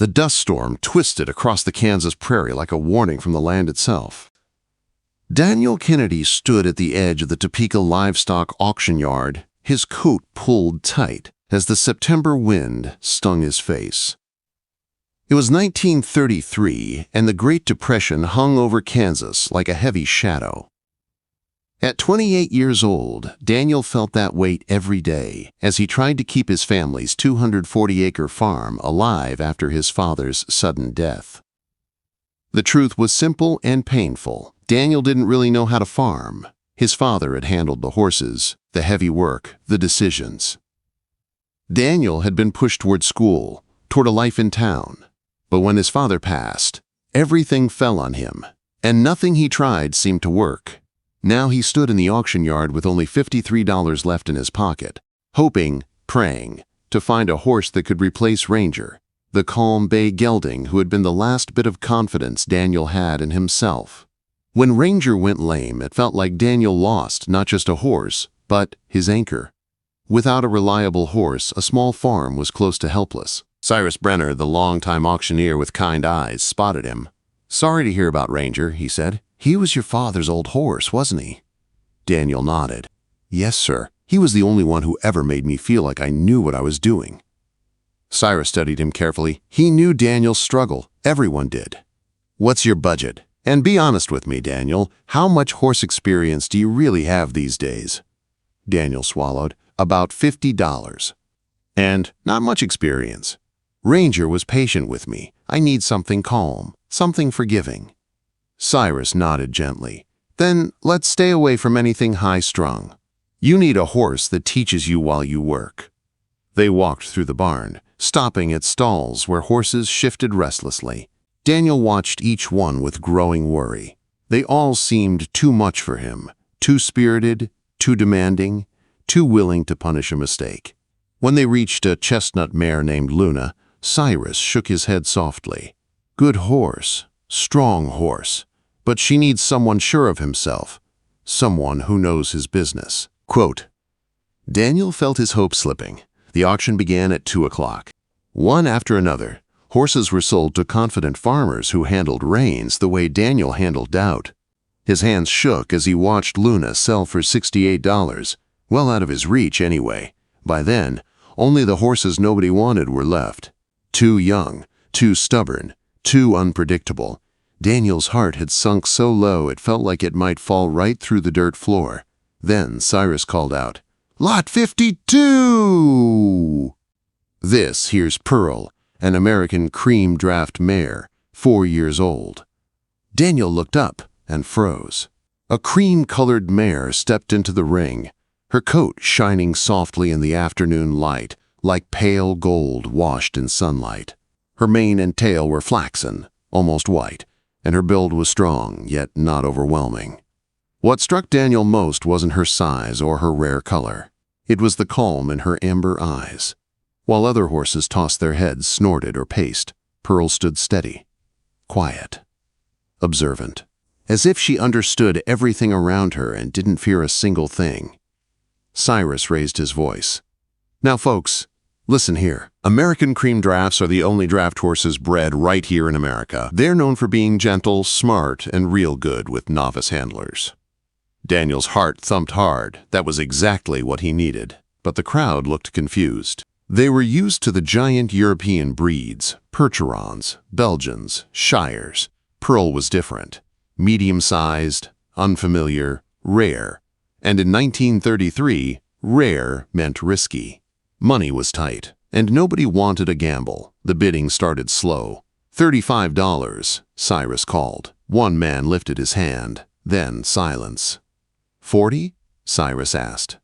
The dust storm twisted across the Kansas prairie like a warning from the land itself. Daniel Kennedy stood at the edge of the Topeka livestock auction yard, his coat pulled tight as the September wind stung his face. It was 1933, and the Great Depression hung over Kansas like a heavy shadow. At 28 years old, Daniel felt that weight every day as he tried to keep his family's 240-acre farm alive after his father's sudden death. The truth was simple and painful. Daniel didn't really know how to farm. His father had handled the horses, the heavy work, the decisions. Daniel had been pushed toward school, toward a life in town. But when his father passed, everything fell on him, and nothing he tried seemed to work. Now he stood in the auction yard with only $53 left in his pocket, hoping, praying, to find a horse that could replace Ranger, the calm bay gelding who had been the last bit of confidence Daniel had in himself. When Ranger went lame, it felt like Daniel lost not just a horse, but his anchor. Without a reliable horse, a small farm was close to helpless. Cyrus Brenner, the longtime auctioneer with kind eyes, spotted him. "Sorry to hear about Ranger," he said. "He was your father's old horse, wasn't he?" Daniel nodded. "Yes, sir. He was the only one who ever made me feel like I knew what I was doing." Cyrus studied him carefully. He knew Daniel's struggle. Everyone did. "What's your budget? And be honest with me, Daniel. How much horse experience do you really have these days?" Daniel swallowed. "About $50. And not much experience. Ranger was patient with me. I need something calm, something forgiving." Cyrus nodded gently. "Then let's stay away from anything high-strung. You need a horse that teaches you while you work." They walked through the barn, stopping at stalls where horses shifted restlessly. Daniel watched each one with growing worry. They all seemed too much for him, too spirited, too demanding, too willing to punish a mistake. When they reached a chestnut mare named Luna, Cyrus shook his head softly. "Good horse, strong horse. But she needs someone sure of himself, someone who knows his business." Quote, Daniel felt his hope slipping. The auction began at 2 o'clock. One after another, horses were sold to confident farmers who handled reins the way Daniel handled doubt. His hands shook as he watched Luna sell for $68, well out of his reach anyway. By then, only the horses nobody wanted were left. Too young, too stubborn, too unpredictable. Daniel's heart had sunk so low it felt like it might fall right through the dirt floor. Then Cyrus called out, "Lot 52! This here's Pearl, an American cream draft mare, 4 years old." Daniel looked up and froze. A cream-colored mare stepped into the ring, her coat shining softly in the afternoon light, like pale gold washed in sunlight. Her mane and tail were flaxen, almost white, and her build was strong, yet not overwhelming. What struck Daniel most wasn't her size or her rare color. It was the calm in her amber eyes. While other horses tossed their heads, snorted, or paced, Pearl stood steady, quiet, observant, as if she understood everything around her and didn't fear a single thing. Cyrus raised his voice. "Now, folks, listen here. American cream drafts are the only draft horses bred right here in America. They're known for being gentle, smart, and real good with novice handlers." Daniel's heart thumped hard. That was exactly what he needed. But the crowd looked confused. They were used to the giant European breeds, Percherons, Belgians, Shires. Pearl was different. Medium-sized, unfamiliar, rare. And in 1933, rare meant risky. Money was tight, and nobody wanted a gamble. The bidding started slow. $35, Cyrus called. One man lifted his hand, then silence. "40? Cyrus asked.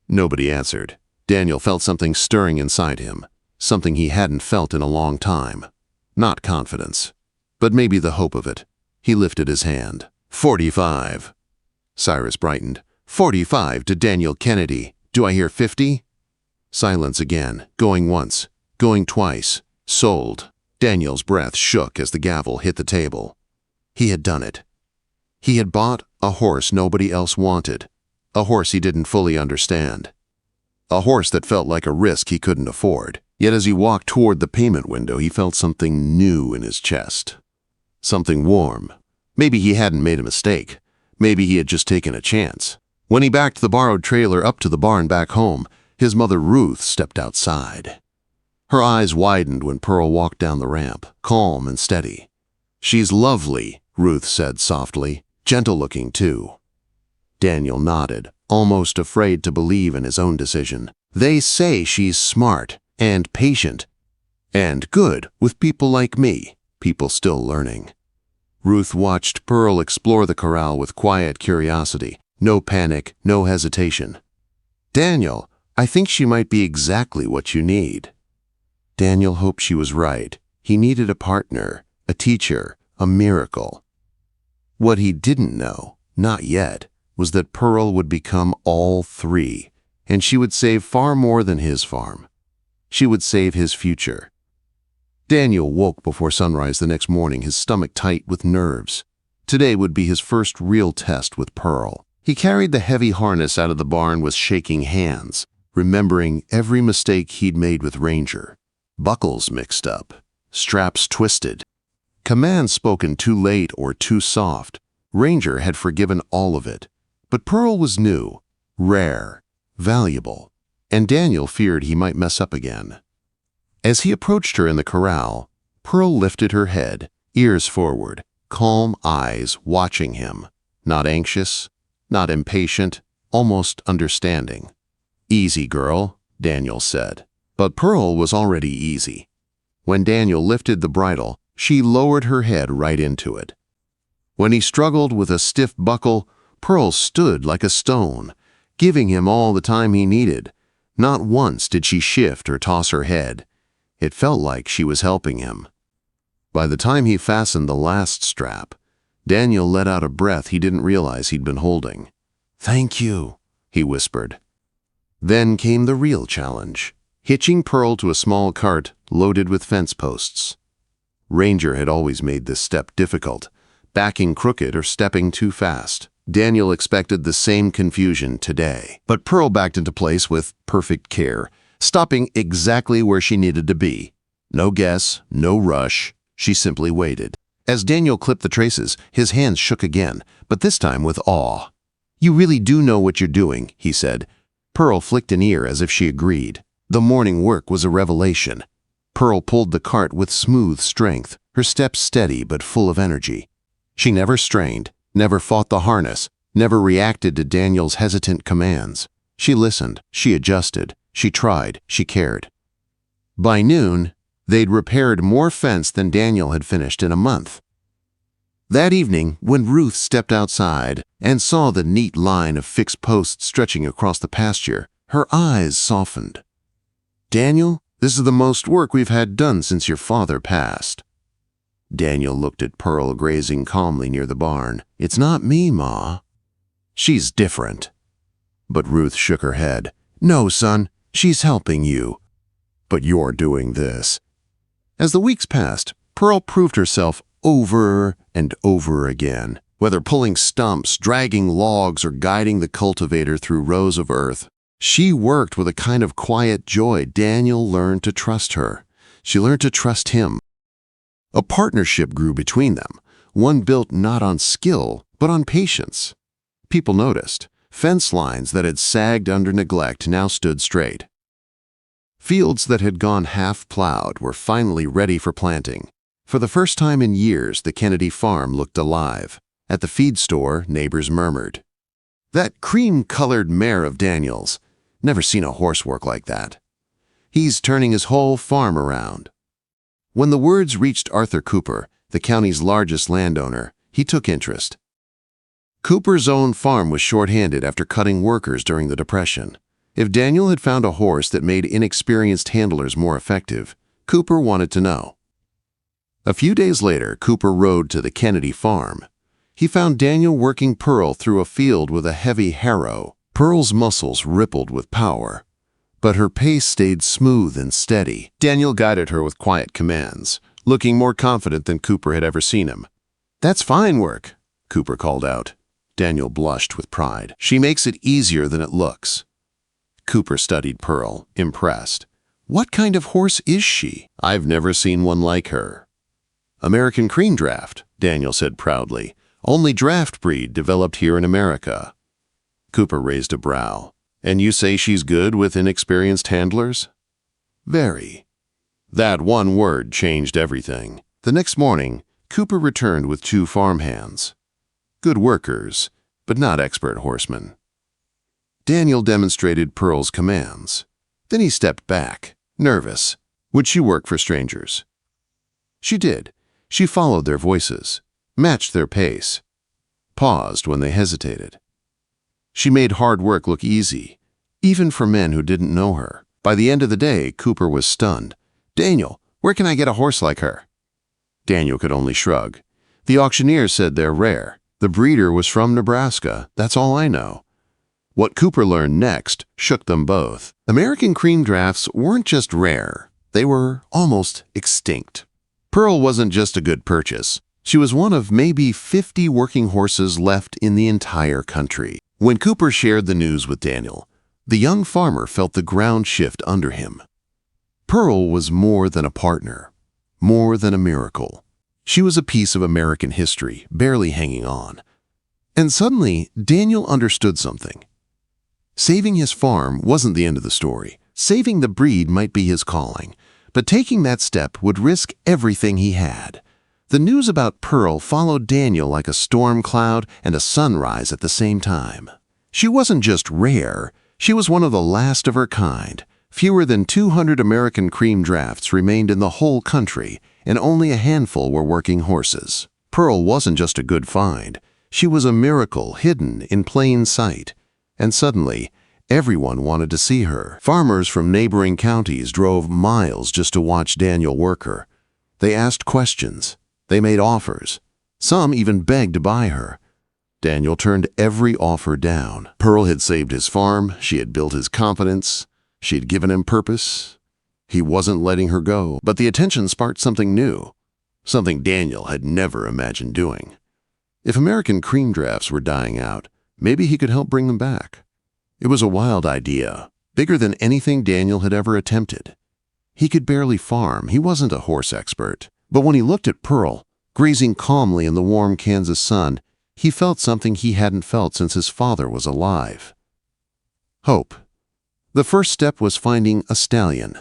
Nobody answered. Daniel felt something stirring inside him, something he hadn't felt in a long time. Not confidence, but maybe the hope of it. He lifted his hand. 45. Cyrus brightened. 45 to Daniel Kennedy. Do I hear 50? Silence again, going once, going twice. Sold. Daniel's breath shook as the gavel hit the table. He had done it. He had bought a horse nobody else wanted, a horse he didn't fully understand, a horse that felt like a risk he couldn't afford. Yet as he walked toward the payment window, he felt something new in his chest. Something warm. Maybe he hadn't made a mistake. Maybe he had just taken a chance. When he backed the borrowed trailer up to the barn back home, his mother Ruth stepped outside. Her eyes widened when Pearl walked down the ramp, calm and steady. "She's lovely," Ruth said softly, gentle-looking too. Daniel nodded, almost afraid to believe in his own decision. "They say she's smart and patient and good with people like me, people still learning." Ruth watched Pearl explore the corral with quiet curiosity. No panic, no hesitation. "Daniel, I think she might be exactly what you need." Daniel hoped she was right. He needed a partner, a teacher, a miracle. What he didn't know, not yet, was that Pearl would become all three, and she would save far more than his farm. She would save his future. Daniel woke before sunrise the next morning, his stomach tight with nerves. Today would be his first real test with Pearl. He carried the heavy harness out of the barn with shaking hands, remembering every mistake he'd made with Ranger. Buckles mixed up, straps twisted, commands spoken too late or too soft. Ranger had forgiven all of it. But Pearl was new, rare, valuable, and Daniel feared he might mess up again. As he approached her in the corral, Pearl lifted her head, ears forward, calm eyes watching him, not anxious, not impatient, almost understanding. "Easy, girl," Daniel said. But Pearl was already easy. When Daniel lifted the bridle, she lowered her head right into it. When he struggled with a stiff buckle, Pearl stood like a stone, giving him all the time he needed. Not once did she shift or toss her head. It felt like she was helping him. By the time he fastened the last strap, Daniel let out a breath he didn't realize he'd been holding. "Thank you," he whispered. Then came the real challenge, hitching Pearl to a small cart loaded with fence posts. Ranger had always made this step difficult, backing crooked or stepping too fast. Daniel expected the same confusion today. But Pearl backed into place with perfect care, stopping exactly where she needed to be. No guess, no rush. She simply waited. As Daniel clipped the traces, his hands shook again, but this time with awe. "You really do know what you're doing," he said. Pearl flicked an ear as if she agreed. The morning work was a revelation. Pearl pulled the cart with smooth strength, her steps steady but full of energy. She never strained, never fought the harness, never reacted to Daniel's hesitant commands. She listened, she adjusted, she tried, she cared. By noon, they'd repaired more fence than Daniel had finished in a month. That evening, when Ruth stepped outside and saw the neat line of fixed posts stretching across the pasture, her eyes softened. "Daniel, this is the most work we've had done since your father passed." Daniel looked at Pearl grazing calmly near the barn. "It's not me, Ma. She's different." But Ruth shook her head. "No, son, she's helping you. But you're doing this." As the weeks passed, Pearl proved herself over and over again. Whether pulling stumps, dragging logs, or guiding the cultivator through rows of earth, she worked with a kind of quiet joy. Daniel learned to trust her. She learned to trust him. A partnership grew between them, one built not on skill, but on patience. People noticed. Fence lines that had sagged under neglect now stood straight. Fields that had gone half-plowed were finally ready for planting. For the first time in years, the Kennedy farm looked alive. At the feed store, neighbors murmured, "That cream-colored mare of Daniel's. Never seen a horse work like that. He's turning his whole farm around." When the words reached Arthur Cooper, the county's largest landowner, he took interest. Cooper's own farm was short-handed after cutting workers during the Depression. If Daniel had found a horse that made inexperienced handlers more effective, Cooper wanted to know. A few days later, Cooper rode to the Kennedy farm. He found Daniel working Pearl through a field with a heavy harrow. Pearl's muscles rippled with power, but her pace stayed smooth and steady. Daniel guided her with quiet commands, looking more confident than Cooper had ever seen him. "That's fine work," Cooper called out. Daniel blushed with pride. "She makes it easier than it looks." Cooper studied Pearl, impressed. What kind of horse is she? I've never seen one like her. American Cream Draft, Daniel said proudly. Only draft breed developed here in America. Cooper raised a brow. And you say she's good with inexperienced handlers? Very. That one word changed everything. The next morning, Cooper returned with 2 farmhands. Good workers, but not expert horsemen. Daniel demonstrated Pearl's commands. Then he stepped back, nervous. Would she work for strangers? She did. She followed their voices, matched their pace, paused when they hesitated. She made hard work look easy, even for men who didn't know her. By the end of the day, Cooper was stunned. "Daniel, where can I get a horse like her?" Daniel could only shrug. "The auctioneer said they're rare. The breeder was from Nebraska. That's all I know." What Cooper learned next shook them both. American Cream Drafts weren't just rare. They were almost extinct. Pearl wasn't just a good purchase. She was one of maybe 50 working horses left in the entire country. When Cooper shared the news with Daniel, the young farmer felt the ground shift under him. Pearl was more than a partner, more than a miracle. She was a piece of American history, barely hanging on. And suddenly, Daniel understood something. Saving his farm wasn't the end of the story. Saving the breed might be his calling, but taking that step would risk everything he had. The news about Pearl followed Daniel like a storm cloud and a sunrise at the same time. She wasn't just rare, she was one of the last of her kind. Fewer than 200 American Cream Drafts remained in the whole country, and only a handful were working horses. Pearl wasn't just a good find. She was a miracle hidden in plain sight. And suddenly, everyone wanted to see her. Farmers from neighboring counties drove miles just to watch Daniel work her. They asked questions. They made offers. Some even begged to buy her. Daniel turned every offer down. Pearl had saved his farm. She had built his confidence. She had given him purpose. He wasn't letting her go. But the attention sparked something new, something Daniel had never imagined doing. If American Cream Drafts were dying out, maybe he could help bring them back. It was a wild idea, bigger than anything Daniel had ever attempted. He could barely farm. He wasn't a horse expert. But when he looked at Pearl, grazing calmly in the warm Kansas sun, he felt something he hadn't felt since his father was alive. Hope. The first step was finding a stallion.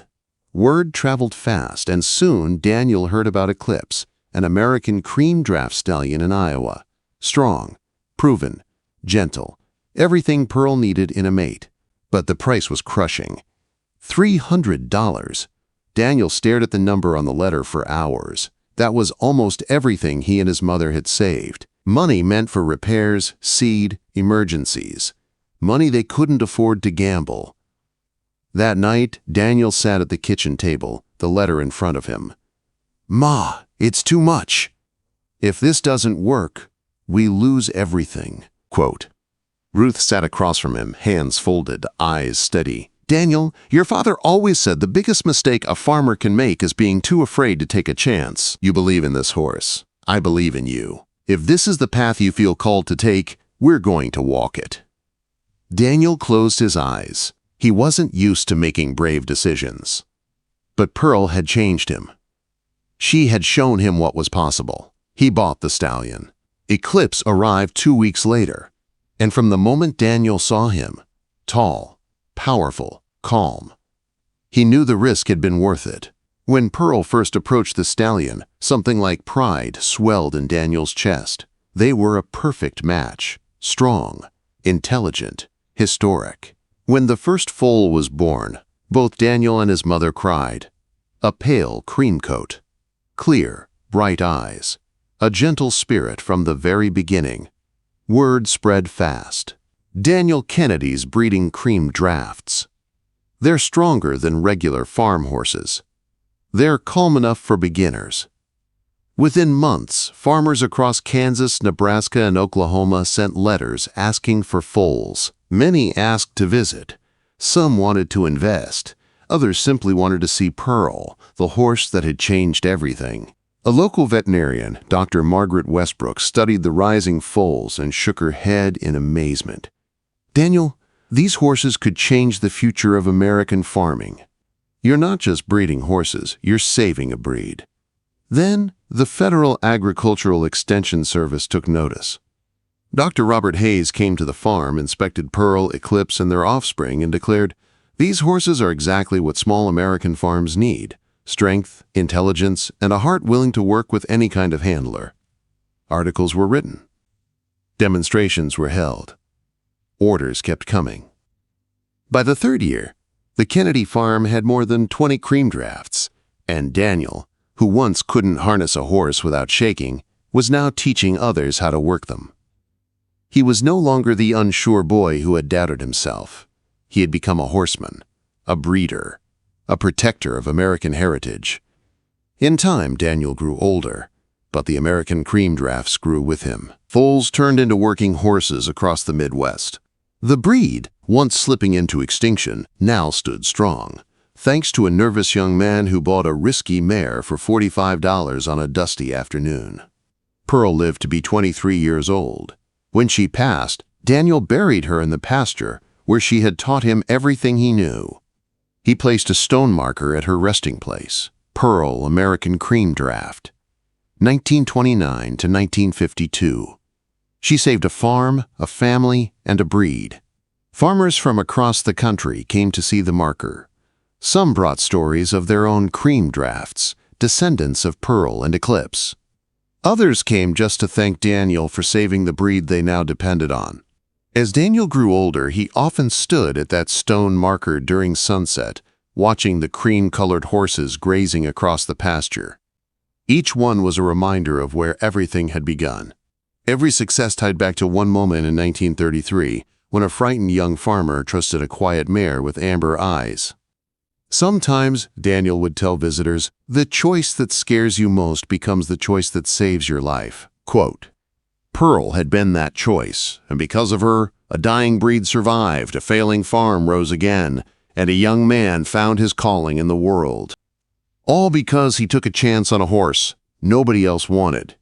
Word traveled fast, and soon Daniel heard about Eclipse, an American Cream Draft stallion in Iowa. Strong, proven, gentle, everything Pearl needed in a mate. But the price was crushing. $300. Daniel stared at the number on the letter for hours. That was almost everything he and his mother had saved. Money meant for repairs, seed, emergencies. Money they couldn't afford to gamble. That night, Daniel sat at the kitchen table, the letter in front of him. "Ma, it's too much. If this doesn't work, we lose everything." Quote. Ruth sat across from him, hands folded, eyes steady. "Daniel, your father always said the biggest mistake a farmer can make is being too afraid to take a chance. You believe in this horse. I believe in you. If this is the path you feel called to take, we're going to walk it." Daniel closed his eyes. He wasn't used to making brave decisions. But Pearl had changed him. She had shown him what was possible. He bought the stallion. Eclipse arrived 2 weeks later. And from the moment Daniel saw him, tall, powerful, calm, he knew the risk had been worth it. When Pearl first approached the stallion, something like pride swelled in Daniel's chest. They were a perfect match, strong, intelligent, historic. When the first foal was born, both Daniel and his mother cried. A pale cream coat, clear, bright eyes, a gentle spirit from the very beginning. Word spread fast. Daniel Kennedy's breeding Cream Drafts. They're stronger than regular farm horses. They're calm enough for beginners. Within months, farmers across Kansas, Nebraska, and Oklahoma sent letters asking for foals. Many asked to visit. Some wanted to invest. Others simply wanted to see Pearl, the horse that had changed everything. A local veterinarian, Dr. Margaret Westbrook, studied the rising foals and shook her head in amazement. "Daniel, these horses could change the future of American farming." You're not just breeding horses, you're saving a breed. Then, the Federal Agricultural Extension Service took notice. Dr. Robert Hayes came to the farm, inspected Pearl, Eclipse, and their offspring, and declared, "These horses are exactly what small American farms need: strength, intelligence, and a heart willing to work with any kind of handler." Articles were written. Demonstrations were held. Orders kept coming. By the third year, the Kennedy farm had more than 20 cream drafts, and Daniel, who once couldn't harness a horse without shaking, was now teaching others how to work them. He was no longer the unsure boy who had doubted himself. He had become a horseman, a breeder, a protector of American heritage. In time, Daniel grew older, but the American cream drafts grew with him. Foals turned into working horses across the Midwest. The breed, once slipping into extinction, now stood strong, thanks to a nervous young man who bought a risky mare for $45 on a dusty afternoon. Pearl lived to be 23 years old. When she passed, Daniel buried her in the pasture where she had taught him everything he knew. He placed a stone marker at her resting place, Pearl American Cream Draft, 1929 to 1952. She saved a farm, a family, and a breed. Farmers from across the country came to see the marker. Some brought stories of their own cream drafts, descendants of Pearl and Eclipse. Others came just to thank Daniel for saving the breed they now depended on. As Daniel grew older, he often stood at that stone marker during sunset, watching the cream-colored horses grazing across the pasture. Each one was a reminder of where everything had begun. Every success tied back to one moment in 1933, when a frightened young farmer trusted a quiet mare with amber eyes. Sometimes, Daniel would tell visitors, the choice that scares you most becomes the choice that saves your life. Quote, Pearl had been that choice, and because of her, a dying breed survived, a failing farm rose again, and a young man found his calling in the world. All because he took a chance on a horse nobody else wanted.